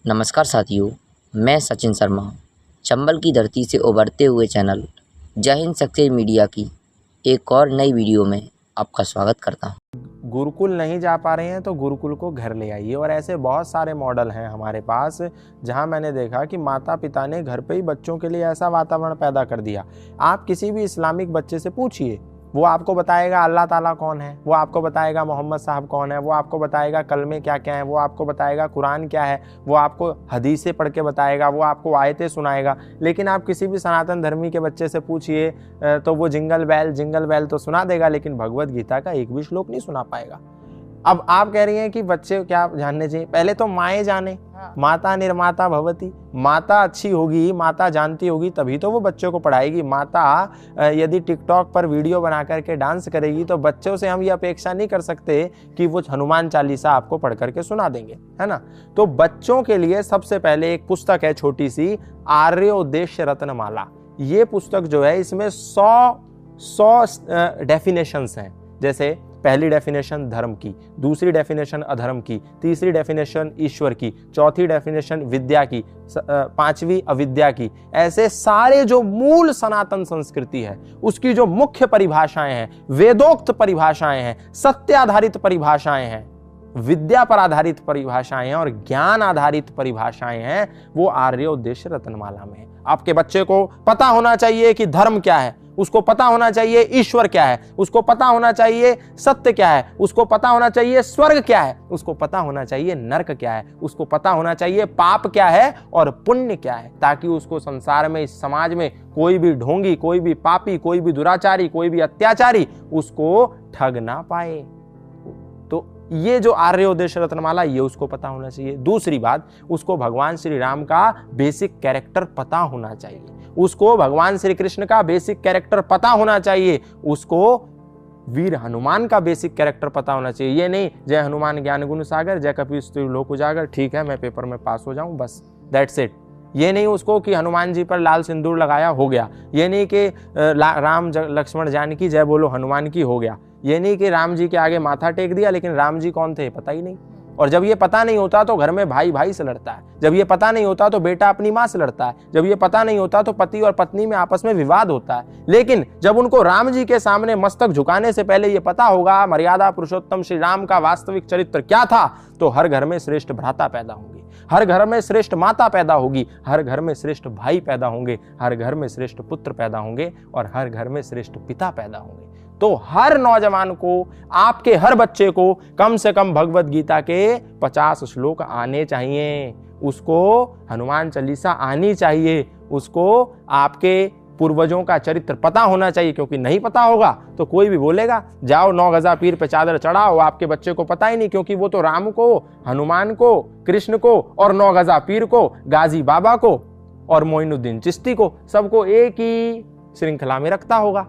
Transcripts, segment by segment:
नमस्कार साथियों, मैं सचिन शर्मा चंबल की धरती से उभरते हुए चैनल जय हिंद सक्सेस मीडिया की एक और नई वीडियो में आपका स्वागत करता हूं। गुरुकुल नहीं जा पा रहे हैं तो गुरुकुल को घर ले आइए। और ऐसे बहुत सारे मॉडल हैं हमारे पास जहां मैंने देखा कि माता पिता ने घर पे ही बच्चों के लिए ऐसा वातावरण पैदा कर दिया। आप किसी भी इस्लामिक बच्चे से पूछिए, वो आपको बताएगा अल्लाह ताला कौन है, वो आपको बताएगा मोहम्मद साहब कौन है, वो आपको बताएगा कलमे क्या क्या है, वो आपको बताएगा कुरान क्या है, वो आपको हदीसें पढ़ के बताएगा, वो आपको आयतें सुनाएगा। लेकिन आप किसी भी सनातन धर्मी के बच्चे से पूछिए तो वो जिंगल बेल तो सुना देगा, लेकिन भगवत गीता का एक भी श्लोक नहीं सुना पाएगा। अब आप कह रही हैं कि बच्चे क्या जानने चाहिए? पहले तो माएँ जाने, माता निर्माता भवती। माता अच्छी होगी, माता जानती होगी, तभी तो वो बच्चों को पढ़ाएगी। माता यदि टिकटॉक पर वीडियो बना करके डांस करेगी तो बच्चों से हम ये अपेक्षा नहीं कर सकते कि वो हनुमान चालीसा आपको पढ़ करके सुना देंगे, है ना। तो बच्चों के लिए सबसे पहले एक पुस्तक है छोटी सी, आर्योद्देश्य रत्नमाला। ये पुस्तक जो है इसमें 100 डेफिनेशंस हैं। जैसे पहली डेफिनेशन धर्म की, दूसरी डेफिनेशन अधर्म की, तीसरी डेफिनेशन ईश्वर की, चौथी डेफिनेशन विद्या की, पांचवी अविद्या की। ऐसे सारे जो मूल सनातन संस्कृति है उसकी जो मुख्य परिभाषाएं हैं, वेदोक्त परिभाषाएं हैं, सत्य आधारित परिभाषाएं हैं, विद्या पर आधारित परिभाषाएं हैं और ज्ञान आधारित परिभाषाएं हैं, वो आर्योद्देश्य रत्नमाला में है। आपके बच्चे को पता होना चाहिए कि धर्म क्या है, उसको पता होना चाहिए ईश्वर क्या है, उसको पता होना चाहिए सत्य क्या है, उसको पता होना चाहिए स्वर्ग क्या है, उसको पता होना चाहिए नरक क्या है, उसको पता होना चाहिए पाप क्या है और पुण्य क्या है, ताकि उसको संसार में, इस समाज में कोई भी ढोंगी, कोई भी पापी, कोई भी दुराचारी, कोई भी अत्याचारी उसको ठग ना पाए। तो ये जो आर्योद्देश्य रत्नमाला, ये उसको पता होना चाहिए। दूसरी बात, उसको भगवान श्री राम का बेसिक कैरेक्टर पता होना चाहिए, उसको भगवान श्री कृष्ण का बेसिक कैरेक्टर पता होना चाहिए, उसको वीर हनुमान का बेसिक कैरेक्टर पता होना चाहिए। ये नहीं जय हनुमान ज्ञान गुण सागर, जय कपीस तिहु लोक उजागर, ठीक है मैं पेपर में पास हो जाऊं बस, दैट्स इट। ये नहीं उसको कि हनुमान जी पर लाल सिंदूर लगाया हो गया, ये नहीं कि राम लक्ष्मण जानकी जय बोलो हनुमान की हो गया, ये नहीं कि राम जी के आगे माथा टेक दिया लेकिन राम जी कौन थे पता ही नहीं। और जब ये पता नहीं होता तो घर में भाई भाई से लड़ता है, जब ये पता नहीं होता तो बेटा अपनी माँ से लड़ता है, जब ये पता नहीं होता तो पति और पत्नी में आपस में विवाद होता है। लेकिन जब उनको राम जी के सामने मस्तक झुकाने से पहले ये पता होगा मर्यादा पुरुषोत्तम श्री राम का वास्तविक चरित्र क्या था, तो हर घर में श्रेष्ठ भ्राता पैदा होंगे, हर घर में श्रेष्ठ माता पैदा होगी, हर घर में श्रेष्ठ भाई पैदा होंगे, हर घर में श्रेष्ठ पुत्र पैदा होंगे और हर घर में श्रेष्ठ पिता पैदा होंगे। तो हर नौजवान को, आपके हर बच्चे को कम से कम भगवत गीता के 50 श्लोक आने चाहिए, उसको हनुमान चालीसा आनी चाहिए, उसको आपके पूर्वजों का चरित्र पता होना चाहिए। क्योंकि नहीं पता होगा तो कोई भी बोलेगा जाओ 9 गजा पीर पे चादर चढ़ाओ, आपके बच्चे को पता ही नहीं, क्योंकि वो तो राम को, हनुमान को, कृष्ण को और 9 गजा पीर को, गाजी बाबा को और मोइनुद्दीन चिश्ती को, सबको एक ही श्रृंखला में रखता होगा।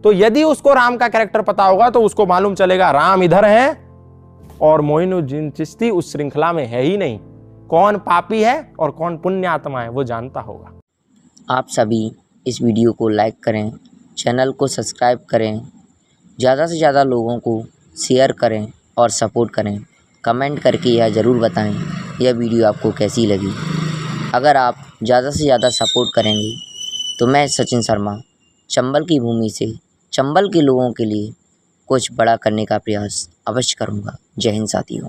तो यदि उसको राम का कैरेक्टर पता होगा तो उसको मालूम चलेगा राम इधर है और मोइनुद्दीन चिश्ती उस श्रृंखला में है ही नहीं, कौन पापी है और कौन पुण्य आत्मा है वो जानता होगा। आप सभी इस वीडियो को लाइक करें, चैनल को सब्सक्राइब करें, ज़्यादा से ज़्यादा लोगों को शेयर करें और सपोर्ट करें। कमेंट करके यह ज़रूर बताएं यह वीडियो आपको कैसी लगी। अगर आप ज़्यादा से ज़्यादा सपोर्ट करेंगे तो मैं सचिन शर्मा चंबल की भूमि से चंबल के लोगों के लिए कुछ बड़ा करने का प्रयास अवश्य करूंगा। जय हिंद साथियों।